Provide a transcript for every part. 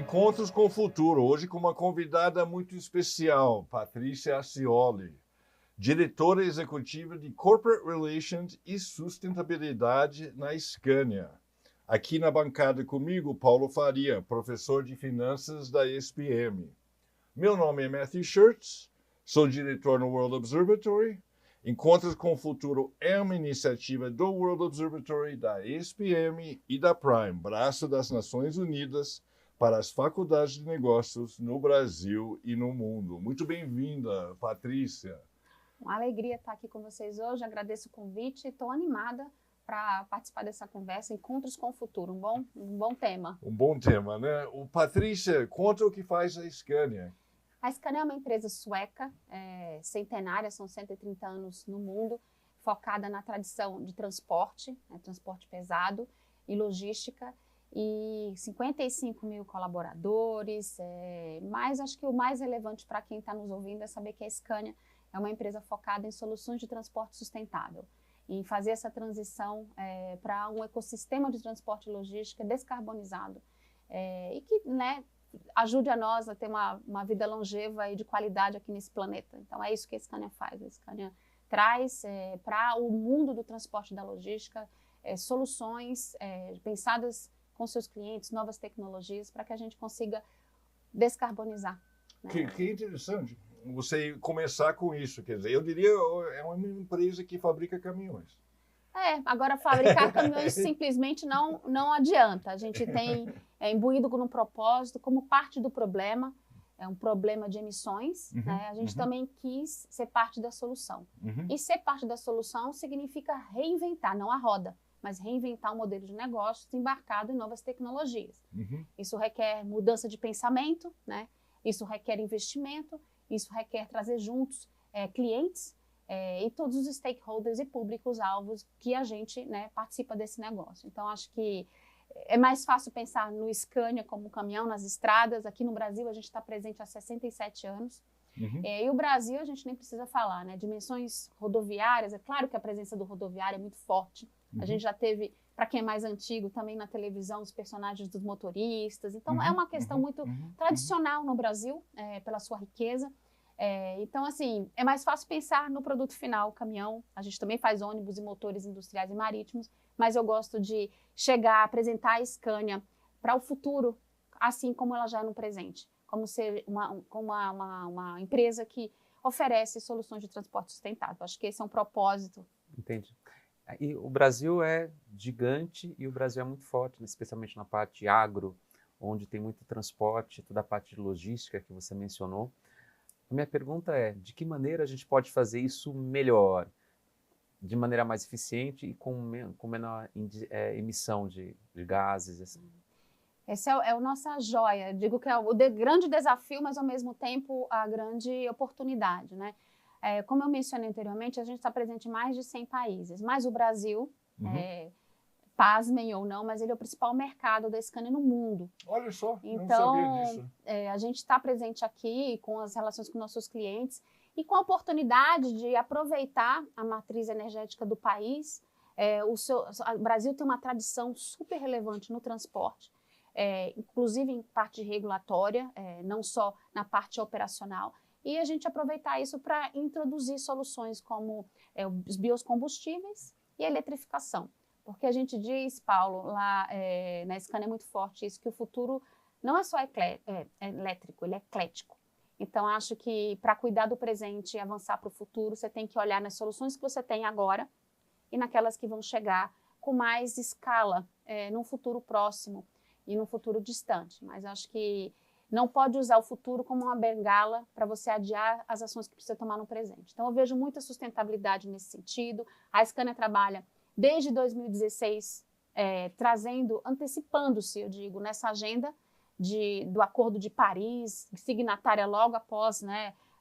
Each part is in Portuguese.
Encontros com o Futuro, hoje com uma convidada muito especial, Patrícia Acioli, diretora executiva de Corporate Relations e Sustentabilidade na Scania. Aqui na bancada comigo, Paulo Faria, professor de Finanças da ESPM. Meu nome é Matthew Schertz, sou diretor no World Observatory. Encontros com o Futuro é uma iniciativa do World Observatory, da ESPM e da Prime, braço das Nações Unidas, para as faculdades de negócios no Brasil e no mundo. Muito bem-vinda, Patrícia. Uma alegria estar aqui com vocês hoje, agradeço o convite e estou animada para participar dessa conversa, Encontros com o Futuro, um bom tema. Um bom tema, né? Patrícia, conta o que faz a Scania. A Scania é uma empresa sueca, centenária, são 130 anos no mundo, focada na tradição de transporte, transporte pesado e logística, e 55 mil colaboradores, mas acho que o mais relevante para quem está nos ouvindo é saber que a Scania é uma empresa focada em soluções de transporte sustentável, em fazer essa transição para um ecossistema de transporte e logística descarbonizado, e que, ajude a nós a ter uma vida longeva e de qualidade aqui nesse planeta. Então é isso que a Scania faz. A Scania traz para o mundo do transporte e da logística soluções pensadas com seus clientes, novas tecnologias, para que a gente consiga descarbonizar. Né? Que interessante você começar com isso. Quer dizer, eu diria é uma empresa que fabrica caminhões. Agora fabricar caminhões simplesmente não adianta. A gente tem imbuído num propósito como parte do problema, é um problema de emissões, né? A gente também quis ser parte da solução. E ser parte da solução significa reinventar, não a roda, mas reinventar um modelo de negócios embarcado em novas tecnologias. Isso requer mudança de pensamento, né? Isso requer investimento, isso requer trazer juntos clientes, e todos os stakeholders e públicos-alvos que a gente participa desse negócio. Então, acho que é mais fácil pensar no Scania como um caminhão nas estradas. Aqui no Brasil, a gente está presente há 67 anos. E o Brasil, a gente nem precisa falar, né? Dimensões rodoviárias, é claro que a presença do rodoviário é muito forte. A gente já teve, para quem é mais antigo, também na televisão, os personagens dos motoristas. Então, é uma questão muito tradicional no Brasil, pela sua riqueza. Então, assim, é mais fácil pensar no produto final, o caminhão. A gente também faz ônibus e motores industriais e marítimos, mas eu gosto de chegar, apresentar a Scania para o futuro, assim como ela já é no presente, como ser uma empresa que oferece soluções de transporte sustentável. Acho que esse é um propósito. Entendi. E o Brasil é gigante e o Brasil é muito forte, especialmente na parte agro, onde tem muito transporte, toda a parte de logística que você mencionou. A minha pergunta é, de que maneira a gente pode fazer isso melhor, de maneira mais eficiente e com menor emissão de gases? Assim? Essa é a nossa joia. Eu digo que é o grande desafio, mas ao mesmo tempo a grande oportunidade, né? Como eu mencionei anteriormente, a gente está presente em mais de 100 países, mas o Brasil, pasmem ou não, mas ele é o principal mercado da Scania no mundo. Olha só, então, não sabia disso. A gente está presente aqui com as relações com nossos clientes e com a oportunidade de aproveitar a matriz energética do país. O Brasil tem uma tradição super relevante no transporte, inclusive em parte regulatória, não só na parte operacional, e a gente aproveitar isso para introduzir soluções como os biocombustíveis e a eletrificação. Porque a gente diz, Paulo, lá na Scania é muito forte isso, que o futuro não é só elétrico, ele é eclético. Então, acho que para cuidar do presente e avançar para o futuro, você tem que olhar nas soluções que você tem agora e naquelas que vão chegar com mais escala num futuro próximo e num futuro distante. Mas acho que não pode usar o futuro como uma bengala para você adiar as ações que precisa tomar no presente. Então, eu vejo muita sustentabilidade nesse sentido. A Scania trabalha desde 2016, antecipando-se, eu digo, nessa agenda do Acordo de Paris, signatária logo após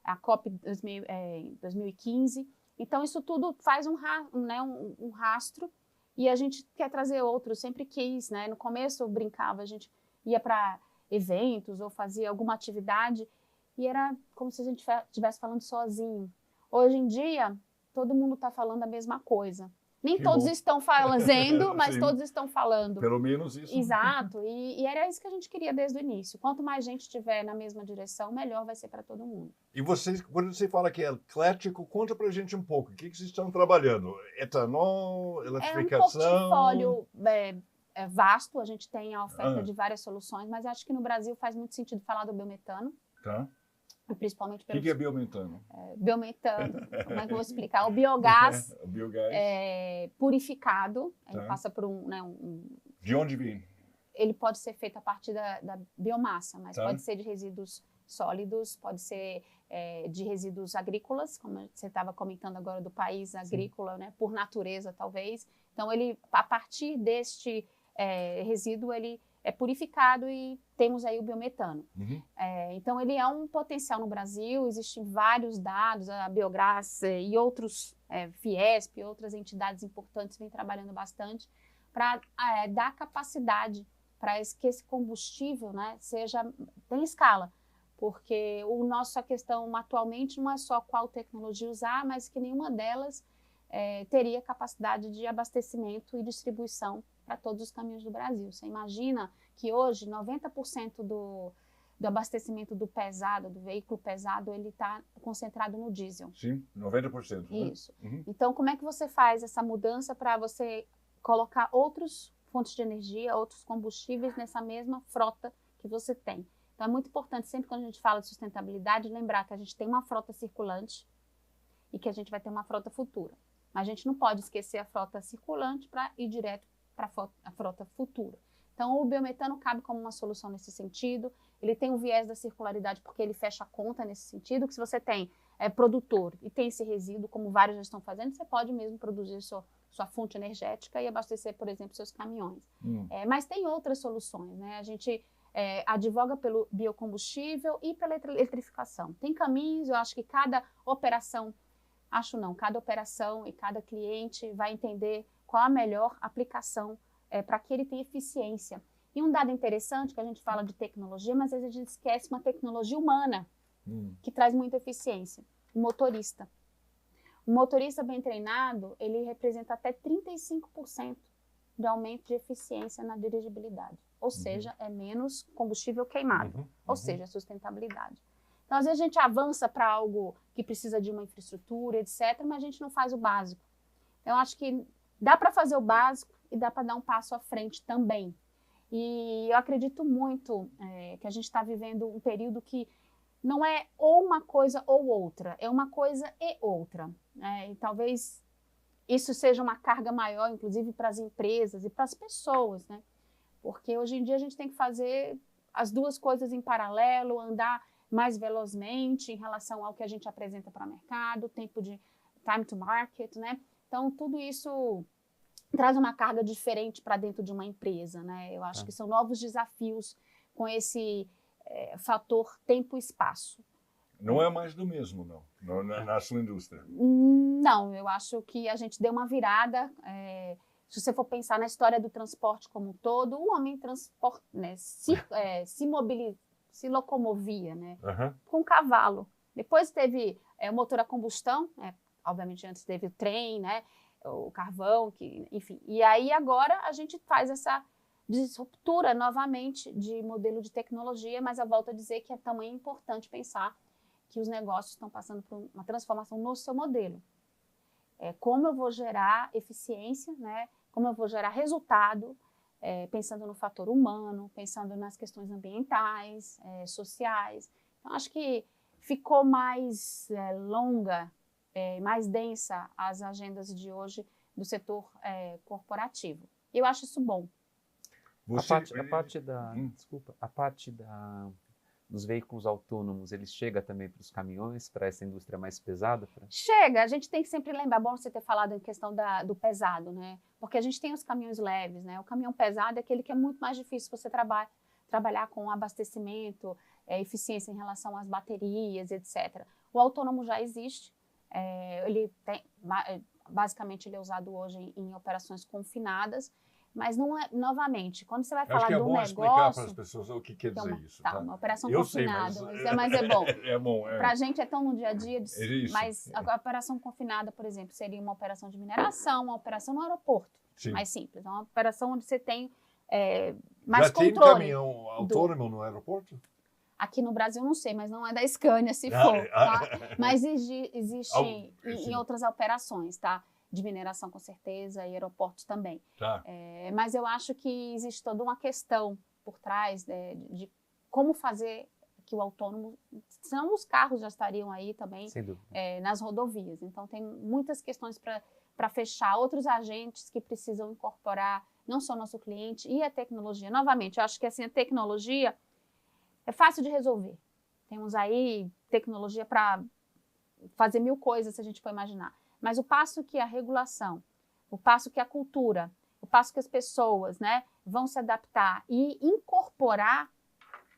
a COP 2015. Então, isso tudo faz um rastro e a gente quer trazer outros, sempre quis. No começo eu brincava, a gente ia para eventos ou fazia alguma atividade e era como se a gente estivesse falando sozinho. Hoje em dia, todo mundo está falando a mesma coisa. Nem Que todos bom. estão fazendo, mas Sim. todos estão falando. Pelo menos isso. Exato, e era isso que a gente queria desde o início. Quanto mais gente estiver na mesma direção, melhor vai ser para todo mundo. E vocês, quando você fala que é eclético, conta pra gente um pouco. O que vocês estão trabalhando? Etanol, É um eletrificação? portfólio vasto, a gente tem a oferta Ah. de várias soluções, mas acho que no Brasil faz muito sentido falar do biometano, Tá. principalmente O pelo que é biometano? biometano. Como é que eu vou explicar? O biogás O biogás. purificado, ele Tá. passa por De onde vem? ele pode ser feito a partir da biomassa, mas Tá. pode ser de resíduos sólidos, pode ser de resíduos agrícolas, como você estava comentando agora do país agrícola, né, por natureza talvez. Então, ele, a partir deste resíduo, ele é purificado e temos aí o biometano. Uhum. Então, ele é um potencial no Brasil, existem vários dados, a Biogás e outros, Fiesp, outras entidades importantes vêm trabalhando bastante para dar capacidade para que esse combustível, né, tenha escala. Porque a questão atualmente não é só qual tecnologia usar, mas que nenhuma delas teria capacidade de abastecimento e distribuição para todos os caminhões do Brasil. Você imagina que hoje 90% do abastecimento do veículo pesado, ele está concentrado no diesel. Sim, 90%. Né? Isso. Uhum. Então, como é que você faz essa mudança para você colocar outras fontes de energia, outros combustíveis nessa mesma frota que você tem? Então, é muito importante, sempre quando a gente fala de sustentabilidade, lembrar que a gente tem uma frota circulante e que a gente vai ter uma frota futura. Mas a gente não pode esquecer a frota circulante para ir direto para a frota futura. Então, o biometano cabe como uma solução nesse sentido. Ele tem o viés da circularidade porque ele fecha a conta nesse sentido, que se você tem produtor e tem esse resíduo, como vários já estão fazendo, você pode mesmo produzir sua fonte energética e abastecer, por exemplo, seus caminhões. Mas tem outras soluções, né? A gente advoga pelo biocombustível e pela eletrificação. Tem caminhos, eu acho que cada operação e cada cliente vai entender qual a melhor aplicação para que ele tenha eficiência. E um dado interessante, que a gente fala de tecnologia, mas às vezes a gente esquece uma tecnologia humana que traz muita eficiência. O motorista. O motorista bem treinado, ele representa até 35% de aumento de eficiência na dirigibilidade. Ou seja, é menos combustível queimado. Ou seja, sustentabilidade. Então, às vezes a gente avança para algo que precisa de uma infraestrutura, etc., mas a gente não faz o básico. Então, eu acho que dá para fazer o básico e dá para dar um passo à frente também. E eu acredito muito que a gente está vivendo um período que não é ou uma coisa ou outra, é uma coisa e outra. E talvez isso seja uma carga maior, inclusive para as empresas e para as pessoas, né? Porque hoje em dia a gente tem que fazer as duas coisas em paralelo, andar mais velozmente em relação ao que a gente apresenta para o mercado, tempo de time to market, né? Então, tudo isso traz uma carga diferente para dentro de uma empresa, né? Eu acho que são novos desafios com esse fator tempo e espaço. Não é mais do mesmo, não, na sua indústria. Não, eu acho que a gente deu uma virada. Se você for pensar na história do transporte como um todo, o homem se locomovia, né, com cavalo. Depois teve o motor a combustão, obviamente antes teve o trem, né, o carvão, enfim. E aí agora a gente faz essa disruptura novamente de modelo de tecnologia, mas eu volto a dizer que também importante pensar que os negócios estão passando por uma transformação no seu modelo. Como eu vou gerar eficiência, né? Como eu vou gerar resultado, pensando no fator humano, pensando nas questões ambientais, sociais. Então, acho que ficou mais longa, mais densa as agendas de hoje do setor corporativo. E eu acho isso bom. A parte dos veículos autônomos, eles chegam também para os caminhões, para essa indústria mais pesada? Chega, a gente tem que sempre lembrar, bom você ter falado em questão do pesado, né? Porque a gente tem os caminhões leves, né? O caminhão pesado é aquele que é muito mais difícil você trabalhar com abastecimento, eficiência em relação às baterias, etc. O autônomo já existe, basicamente ele é usado hoje em operações confinadas, Mas não é, novamente, quando você vai Acho falar que é do bom explicar negócio, para as pessoas o que quer que é dizer uma, isso. tá, Tá? uma operação Eu sei, confinada, mas mas é bom. é bom. Para a gente é tão no dia a dia, Isso. mas a operação confinada, por exemplo, seria uma operação de mineração, uma operação no aeroporto, Sim. mais simples. É uma operação onde você tem Já mais tem controle. caminhão autônomo no aeroporto? Aqui no Brasil não sei, mas não é da Scania se Ah, for, ah, tá? Mas existe sim. em outras operações, tá? De mineração com certeza e aeroportos também. Tá. Mas eu acho que existe toda uma questão por trás de como fazer que o autônomo, senão os carros já estariam aí também Sem dúvida. nas rodovias. Então tem muitas questões para fechar, outros agentes que precisam incorporar, não só o nosso cliente e a tecnologia. Novamente, eu acho que assim, a tecnologia é fácil de resolver. Temos aí tecnologia para fazer 1000 coisas, se a gente for imaginar. Mas o passo que a regulação, o passo que a cultura, o passo que as pessoas, né, vão se adaptar e incorporar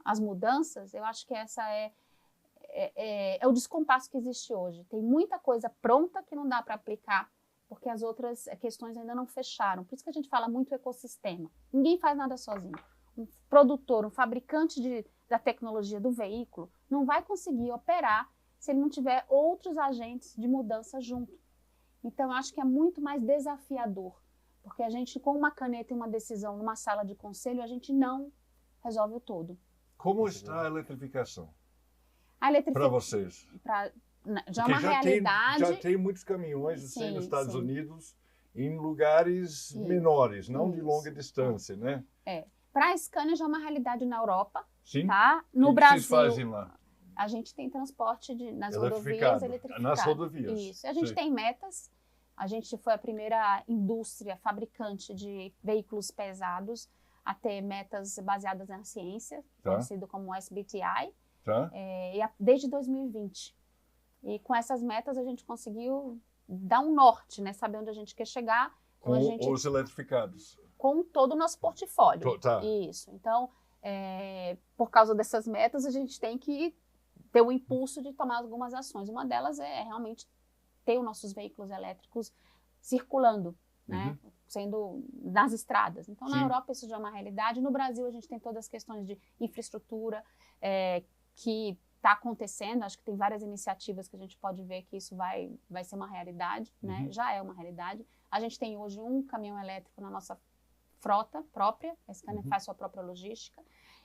as mudanças, eu acho que essa é o descompasso que existe hoje. Tem muita coisa pronta que não dá para aplicar, porque as outras questões ainda não fecharam. Por isso que a gente fala muito ecossistema. Ninguém faz nada sozinho. Um produtor, um fabricante da tecnologia do veículo não vai conseguir operar se ele não tiver outros agentes de mudança junto. Então, eu acho que é muito mais desafiador, porque a gente, com uma caneta e uma decisão numa sala de conselho, a gente não resolve o todo. Como está a eletrificação A para vocês? Já é uma realidade. Já tem muitos caminhões assim, nos Estados sim. Unidos, em lugares menores, não de longa distância, né? Para a Scania já é uma realidade na Europa, Sim. tá? No O que Brasil, vocês fazem lá? a gente tem transporte nas Eletrificado. rodovias eletrificadas. Nas rodovias. Isso. A gente Sim. tem metas. A gente foi a primeira indústria fabricante de veículos pesados a ter metas baseadas na ciência, conhecido como SBTI, desde 2020. E com essas metas a gente conseguiu dar um norte, né? Saber onde a gente quer chegar. Com os eletrificados. Com todo o nosso portfólio. Tá. Isso. Então, por causa dessas metas, a gente tem que ter o impulso de tomar algumas ações. Uma delas é realmente ter os nossos veículos elétricos circulando, né? Sendo nas estradas. Então, na Europa isso já é uma realidade. No Brasil, a gente tem todas as questões de infraestrutura que está acontecendo. Acho que tem várias iniciativas que a gente pode ver que isso vai ser uma realidade, né? Já é uma realidade. A gente tem hoje um caminhão elétrico na nossa frota própria, a Scania faz sua própria logística,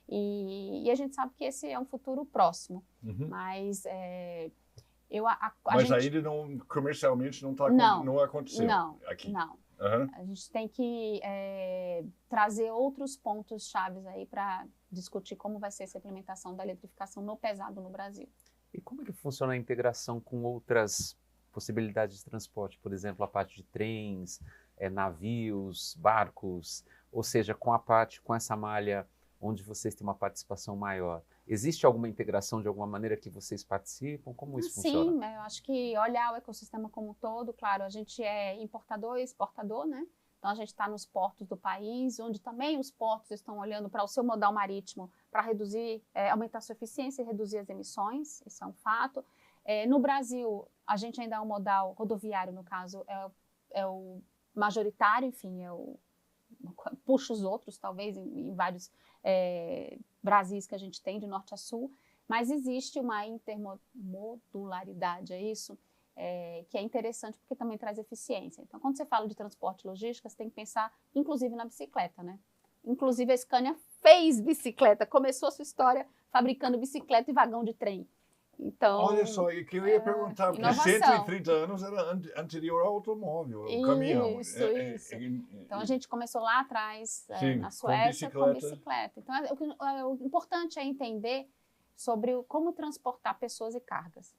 e a gente sabe que esse é um futuro próximo, mas mas ainda não, comercialmente não aconteceu aqui. Não. A gente tem que trazer outros pontos chaves aí para discutir como vai ser essa implementação da eletrificação no pesado no Brasil. E como é que funciona a integração com outras possibilidades de transporte, por exemplo, a parte de trens, navios, barcos, ou seja, com essa malha onde vocês têm uma participação maior? Existe alguma integração de alguma maneira que vocês participam? Como isso funciona? Sim, eu acho que olhar o ecossistema como um todo, claro, a gente é importador e exportador, né? Então a gente está nos portos do país, onde também os portos estão olhando para o seu modal marítimo para reduzir, aumentar a sua eficiência e reduzir as emissões, isso é um fato. No Brasil, a gente ainda é um modal rodoviário, no caso, é o majoritário, enfim, puxa os outros, talvez, em vários Brasis que a gente tem, de norte a sul, mas existe uma intermodularidade, é isso? Que é interessante porque também traz eficiência. Então, quando você fala de transporte e logística, você tem que pensar, inclusive, na bicicleta, né? Inclusive, a Scania fez bicicleta, começou a sua história fabricando bicicleta e vagão de trem. Então, olha só, e que eu ia perguntar, porque 130 anos era anterior ao automóvel, ao caminhão. Isso. Então, a gente começou lá atrás, na Suécia, com bicicleta. Então, o importante é entender sobre como transportar pessoas e cargas.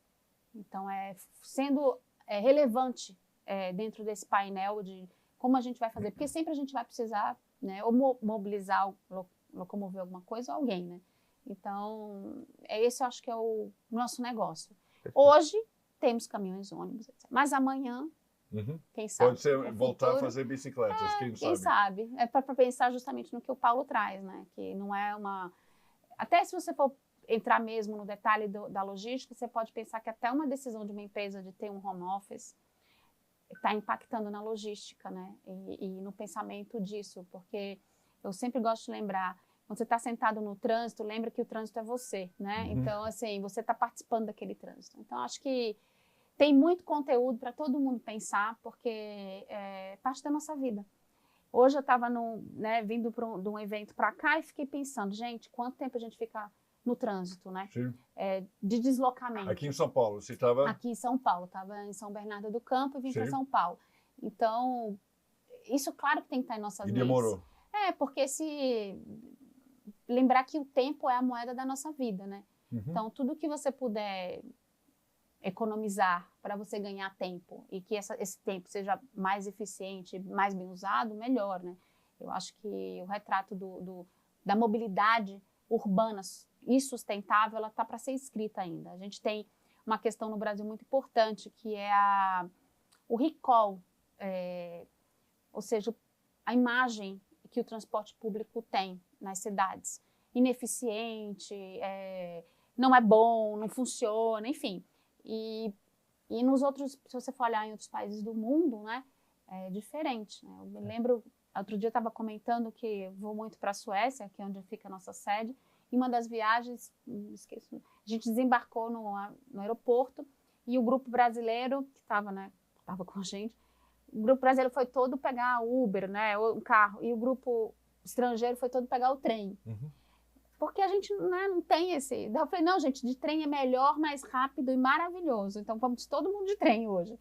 Então, sendo relevante dentro desse painel de como a gente vai fazer, porque sempre a gente vai precisar, né, ou mobilizar, locomover alguma coisa ou alguém, né? Então, esse eu acho que é o nosso negócio. Hoje, temos caminhões, ônibus, etc. Mas amanhã, quem sabe? Pode ser voltar a fazer bicicletas, quem sabe? É para pensar justamente no que o Paulo traz, né? Que não é uma... Até se você for entrar mesmo no detalhe da logística, você pode pensar que até uma decisão de uma empresa de ter um home office está impactando na logística, né? E no pensamento disso, porque eu sempre gosto de lembrar, quando você está sentado no trânsito, lembra que o trânsito é você, né? Então, assim, você está participando daquele trânsito. Então, acho que tem muito conteúdo para todo mundo pensar, porque é parte da nossa vida. Hoje eu estava vindo de um evento para cá e fiquei pensando, gente, quanto tempo a gente fica no trânsito, né? Sim. De deslocamento. Aqui em São Paulo, você estava... Aqui em São Paulo, estava em São Bernardo do Campo e vim Sim. para São Paulo. Então, isso claro que tem que estar em nossas mentes. E demorou. Porque lembrar que o tempo é a moeda da nossa vida, né? Então, tudo que você puder economizar para você ganhar tempo e que esse tempo seja mais eficiente, mais bem usado, melhor, né? Eu acho que o retrato da mobilidade urbana e sustentável, ela está para ser escrita ainda. A gente tem uma questão no Brasil muito importante, que é o recall, ou seja, a imagem que o transporte público tem nas cidades. Ineficiente, não é bom, não funciona, enfim. E nos outros, se você for olhar em outros países do mundo, né, é diferente. Né? Eu me lembro, outro dia eu estava comentando que vou muito para a Suécia, que é onde fica a nossa sede, e uma das viagens, esqueço, a gente desembarcou no aeroporto e o grupo brasileiro, que estava com a gente, o grupo brasileiro foi todo pegar Uber, né, um carro, e o grupo estrangeiro foi todo pegar o trem. Porque a gente não tem esse... Daí eu falei, não, gente, de trem é melhor, mais rápido e maravilhoso. Então, vamos todo mundo de trem hoje.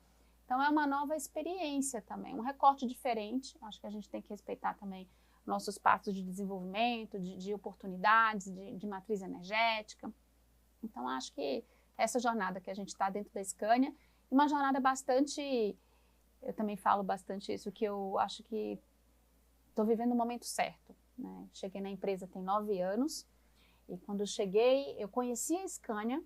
Então, é uma nova experiência também, um recorte diferente. Acho que a gente tem que respeitar também nossos passos de desenvolvimento, de oportunidades, de matriz energética. Então, acho que essa jornada que a gente está dentro da Scania, uma jornada bastante... Eu também falo bastante isso, que eu acho que estou vivendo o momento certo. Né? Cheguei na empresa tem 9 anos e quando eu cheguei, eu conheci a Scania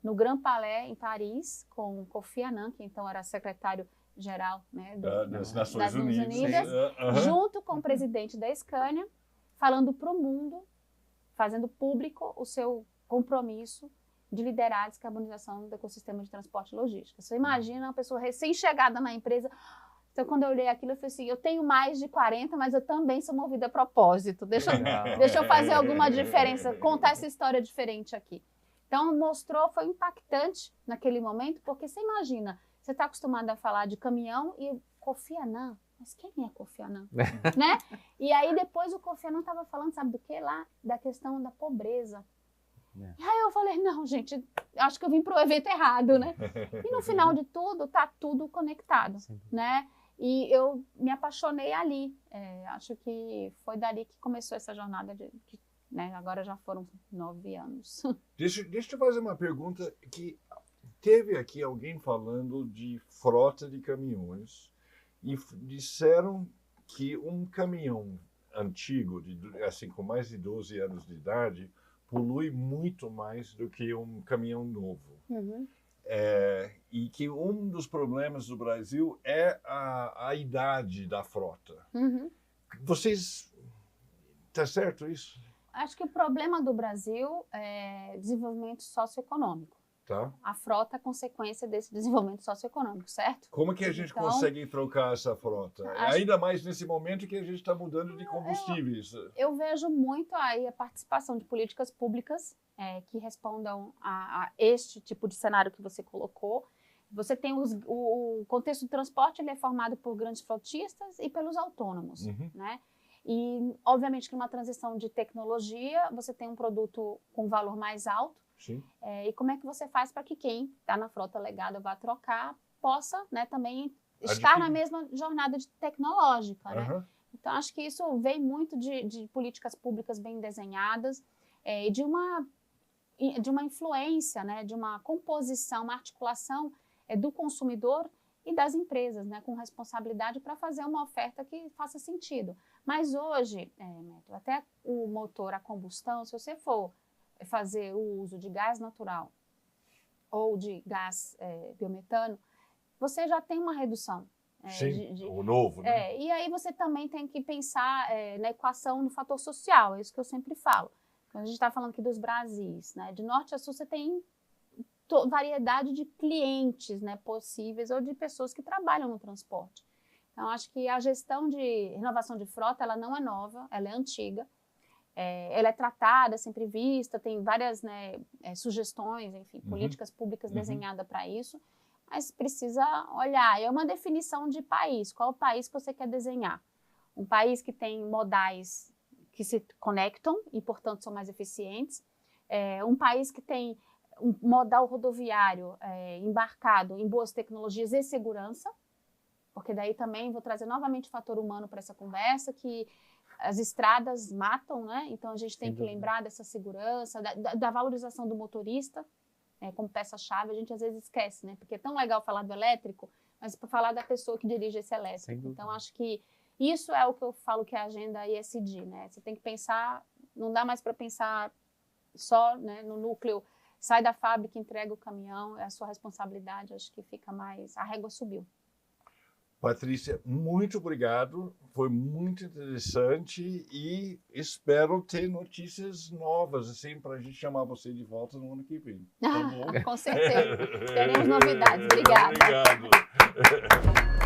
no Grand Palais, em Paris, com Kofi Annan, que então era secretário-geral, né, das Nações Unidas, junto com o presidente da Scania, falando para o mundo, fazendo público o seu compromisso de liderar a descarbonização do ecossistema de transporte e logística. Você imagina uma pessoa recém-chegada na empresa... Então, quando eu olhei aquilo, eu falei assim, eu tenho mais de 40, mas eu também sou movida a propósito. Deixa eu fazer alguma diferença, contar essa história diferente aqui. Então, foi impactante naquele momento, porque você imagina, você está acostumado a falar de caminhão e Kofi Annan, mas quem é Kofi Annan? Né? E aí, depois, o Kofi Annan estava falando, sabe do que lá? Da questão da pobreza. E aí eu falei, não, gente, acho que eu vim para o evento errado, né? E no final de tudo, tá tudo conectado, né? E eu me apaixonei ali. Acho que foi dali que começou essa jornada, né? Agora já foram 9 anos. Deixa eu fazer uma pergunta que teve aqui alguém falando de frota de caminhões e disseram que um caminhão antigo, assim, com mais de 12 anos de idade, polui muito mais do que um caminhão novo. E que um dos problemas do Brasil é a idade da frota. Vocês... Tá certo isso? Acho que o problema do Brasil é desenvolvimento socioeconômico. Tá. A frota é consequência desse desenvolvimento socioeconômico, certo? Como que a gente consegue trocar essa frota? Ainda mais nesse momento que a gente está mudando de combustíveis. Eu vejo muito aí a participação de políticas públicas que respondam a este tipo de cenário que você colocou. Você tem o contexto do transporte, ele é formado por grandes frotistas e pelos autônomos, né? E, obviamente, que numa transição de tecnologia, você tem um produto com valor mais alto. Sim. E como é que você faz para que quem está na frota legada vá trocar, possa, né, também estar na mesma jornada tecnológica, né? Então, acho que isso vem muito de políticas públicas bem desenhadas, e de uma influência, né, de uma composição, uma articulação do consumidor e das empresas, né, com responsabilidade para fazer uma oferta que faça sentido. Mas hoje, até o motor a combustão, se você for fazer o uso de gás natural ou de gás biometano, você já tem uma redução. Sim, o novo, né? E aí você também tem que pensar na equação do fator social, é isso que eu sempre falo. Quando a gente está falando aqui dos Brasis, né? De norte a sul você tem variedade de clientes, né, possíveis ou de pessoas que trabalham no transporte. Então, acho que a gestão de renovação de frota, ela não é nova, ela é antiga. Ela é tratada, sempre vista, tem várias, né, sugestões, enfim, políticas públicas desenhadas para isso, mas precisa olhar. É uma definição de país. Qual o país que você quer desenhar? Um país que tem modais que se conectam e, portanto, são mais eficientes. Um país que tem um modal rodoviário embarcado em boas tecnologias e segurança, porque daí também vou trazer novamente o fator humano para essa conversa, que as estradas matam, né? Então a gente tem que lembrar dessa segurança, da valorização do motorista, como peça-chave. A gente às vezes esquece, né? Porque é tão legal falar do elétrico, mas para falar da pessoa que dirige esse elétrico. Então acho que isso é o que eu falo que é a agenda ESG, né? Você tem que pensar, não dá mais para pensar só, né, no núcleo, sai da fábrica, entrega o caminhão, é a sua responsabilidade. Acho que fica mais, a régua subiu. Patrícia, muito obrigado, foi muito interessante e espero ter notícias novas, assim, para a gente chamar você de volta no ano que vem. Tá bom? Com certeza, teremos novidades. Obrigada. Obrigado.